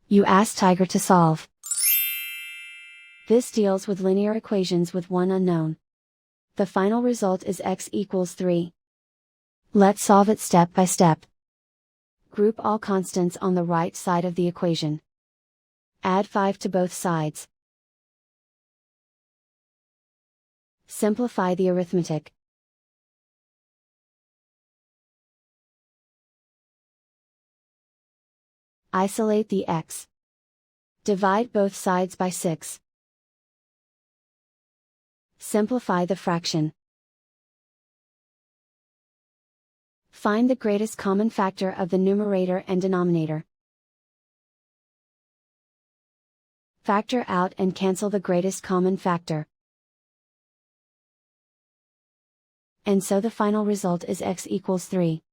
You ask Tiger to solve. This deals with linear equations with one unknown. The final result is x equals 3. Let's solve it step by step. Group all constants on the right side of the equation. Add 5 to both sides. Simplify the arithmetic. Isolate the x. Divide both sides by 6. Simplify the fraction. Find the greatest common factor of the numerator and denominator. Factor out and cancel the greatest common factor. And so the final result is x equals 3.